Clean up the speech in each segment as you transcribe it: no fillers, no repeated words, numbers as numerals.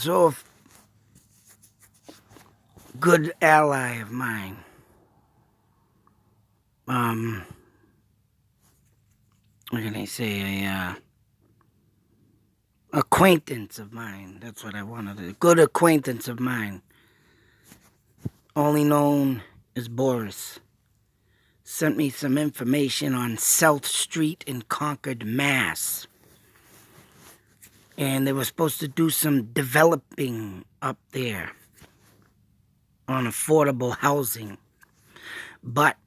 also a good ally of mine. What can I say? A acquaintance of mine. That's what I wanted. A good acquaintance of mine, only known as Boris, sent me some information on South Street in Concord, Mass. And they were supposed to do some developing up there on affordable housing. But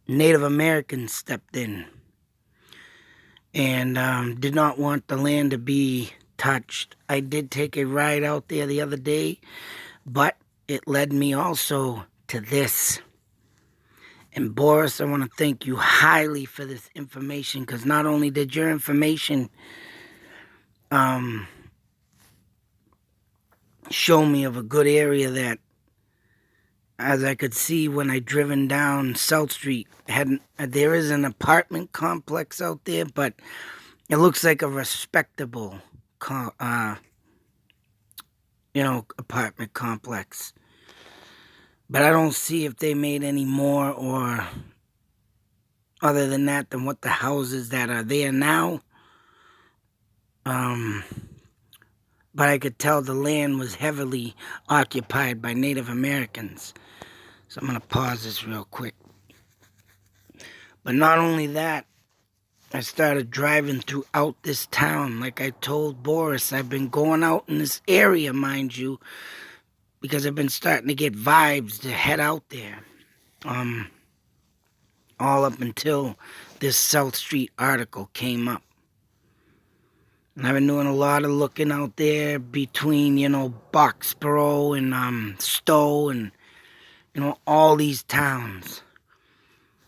Native Americans stepped in and did not want the land to be touched. I did take a ride out there the other day, but it led me also to this. And Boris, I want to thank you highly for this information, because not only did your information show me of a good area that, as I could see when I driven down South Street, there is an apartment complex out there, but it looks like a respectable, apartment complex. But I don't see if they made any more or other than that than what the houses that are there now. But I could tell the land was heavily occupied by Native Americans. So I'm going to pause this real quick. But not only that, I started driving throughout this town. Like I told Boris, I've been going out in this area, mind you, because I've been starting to get vibes to head out there. All up until this South Street article came up. And I've been doing a lot of looking out there between, Boxborough and Stowe and, all these towns.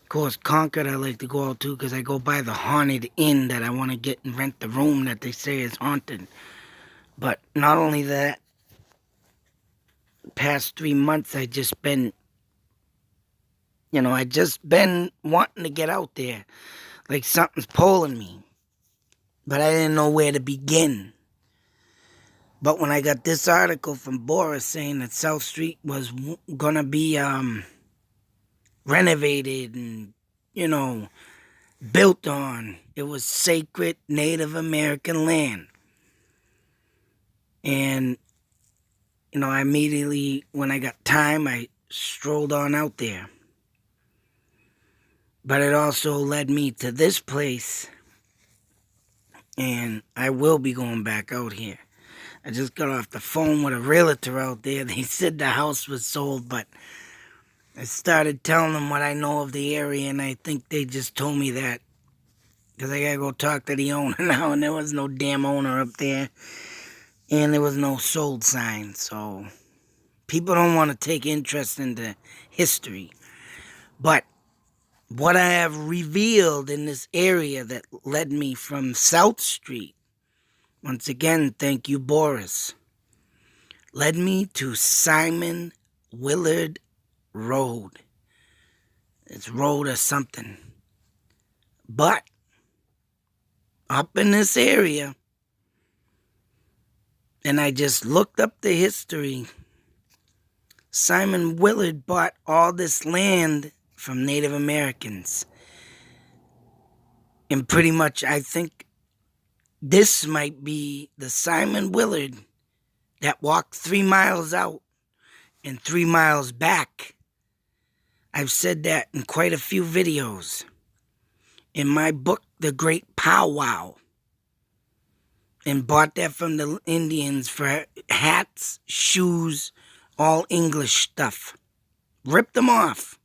Of course, Concord I like to go out to because I go by the haunted inn that I want to get and rent the room that they say is haunted. But not only that, past 3 months I just been wanting to get out there. Like something's pulling me. But I didn't know where to begin. But when I got this article from Boris saying that South Street was going to be renovated and, built on, it was sacred Native American land. And, I immediately, when I got time, I strolled on out there. But it also led me to this place. And I will be going back out here. I just got off the phone with a realtor out there. They said the house was sold, but I started telling them what I know of the area, and I think they just told me that because I gotta go talk to the owner now, and there was no damn owner up there, and there was no sold sign. So people don't want to take interest in the history. But what I have revealed in this area that led me from South Street, once again, thank you, Boris, led me to Simon Willard Road. It's road or something. But up in this area, and I just looked up the history, Simon Willard bought all this land from Native Americans. And pretty much I think this might be the Simon Willard that walked 3 miles out and 3 miles back. I've said that in quite a few videos. In my book, The Great Powwow. And bought that from the Indians for hats, shoes, all English stuff. Ripped them off.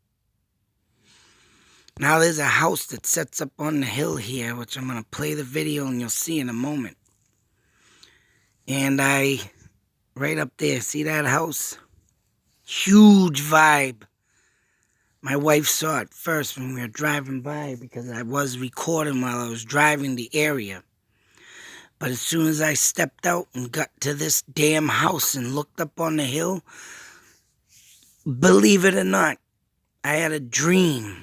Now there's a house that sets up on the hill here, which I'm going to play the video and you'll see in a moment. And right up there, see that house? Huge vibe. My wife saw it first when we were driving by because I was recording while I was driving the area. But as soon as I stepped out and got to this damn house and looked up on the hill, believe it or not, I had a dream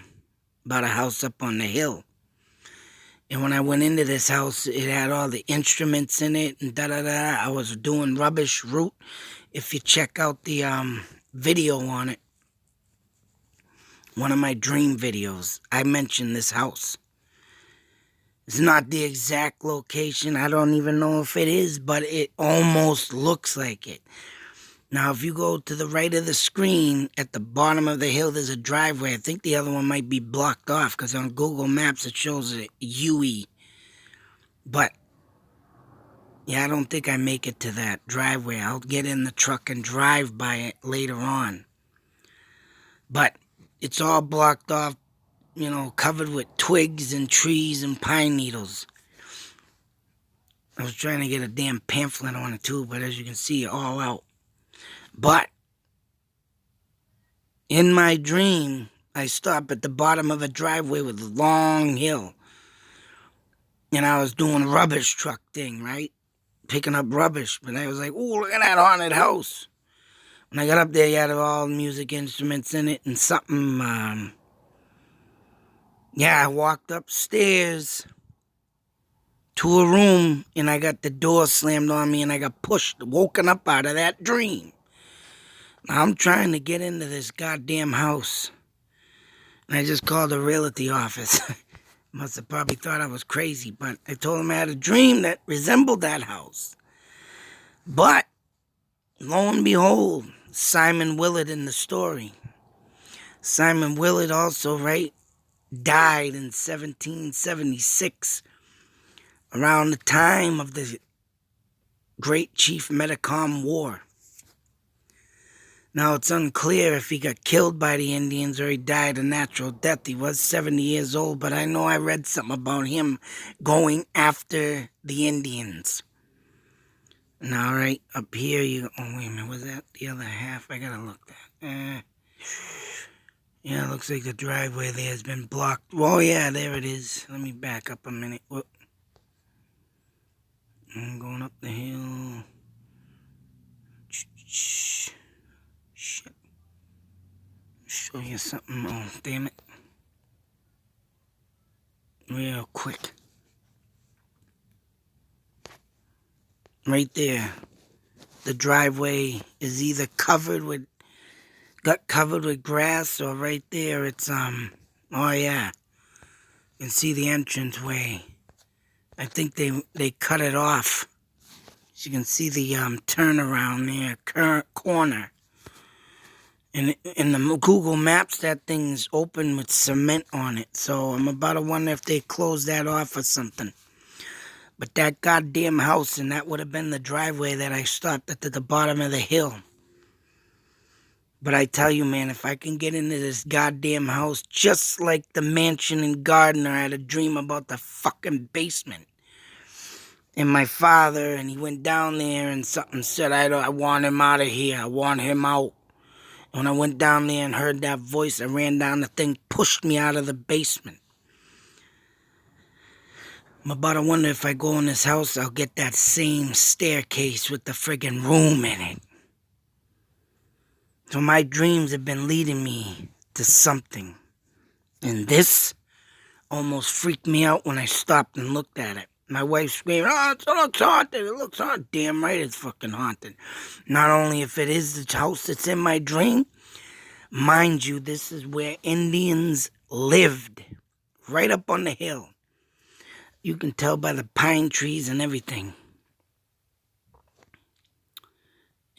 about a house up on the hill. And when I went into this house, it had all the instruments in it and da-da-da. I was doing rubbish route. If you check out the video on it, one of my dream videos, I mentioned this house. It's not the exact location. I don't even know if it is, but it almost looks like it. Now, if you go to the right of the screen, at the bottom of the hill, there's a driveway. I think the other one might be blocked off because on Google Maps it shows it UE. But, yeah, I don't think I make it to that driveway. I'll get in the truck and drive by it later on. But it's all blocked off, covered with twigs and trees and pine needles. I was trying to get a damn pamphlet on it too, but as you can see, all out. But in my dream, I stopped at the bottom of a driveway with a long hill. And I was doing a rubbish truck thing, right? Picking up rubbish. But I was like, ooh, look at that haunted house. When I got up there, you had all music instruments in it and something. I walked upstairs to a room and I got the door slammed on me and I got woken up out of that dream. Now I'm trying to get into this goddamn house. And I just called the realty office. Must have probably thought I was crazy, but I told them I had a dream that resembled that house. But, lo and behold, Simon Willard in the story. Simon Willard also, right, died in 1776, around the time of the Great Chief Metacom War. Now, it's unclear if he got killed by the Indians or he died a natural death. He was 70 years old, but I know I read something about him going after the Indians. Now, right up here, oh, wait a minute, was that the other half? I gotta look that. Yeah, it looks like the driveway there has been blocked. Oh, yeah, there it is. Let me back up a minute. Whoop. I'm going up the hill. Shit. Show you something. Oh, damn it. Real quick. Right there. The driveway is either got covered with grass, or right there it's, oh yeah. You can see the entranceway. I think they cut it off. So you can see the turnaround there, corner. And in the Google Maps, that thing's open with cement on it. So I'm about to wonder if they closed that off or something. But that goddamn house, and that would have been the driveway that I stopped at the bottom of the hill. But I tell you, man, if I can get into this goddamn house, just like the mansion in Gardner, I had a dream about the fucking basement. And my father, and he went down there and something said, I want him out of here. I want him out. When I went down there and heard that voice, I ran down, the thing pushed me out of the basement. I'm about to wonder if I go in this house, I'll get that same staircase with the friggin' room in it. So my dreams have been leading me to something. And this almost freaked me out when I stopped and looked at it. My wife screamed, oh, it looks haunted. It looks haunted. Damn right it's fucking haunted. Not only if it is the house that's in my dream, mind you, this is where Indians lived. Right up on the hill. You can tell by the pine trees and everything.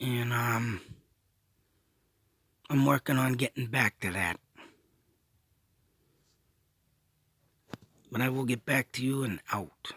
And I'm working on getting back to that. But I will get back to you and out.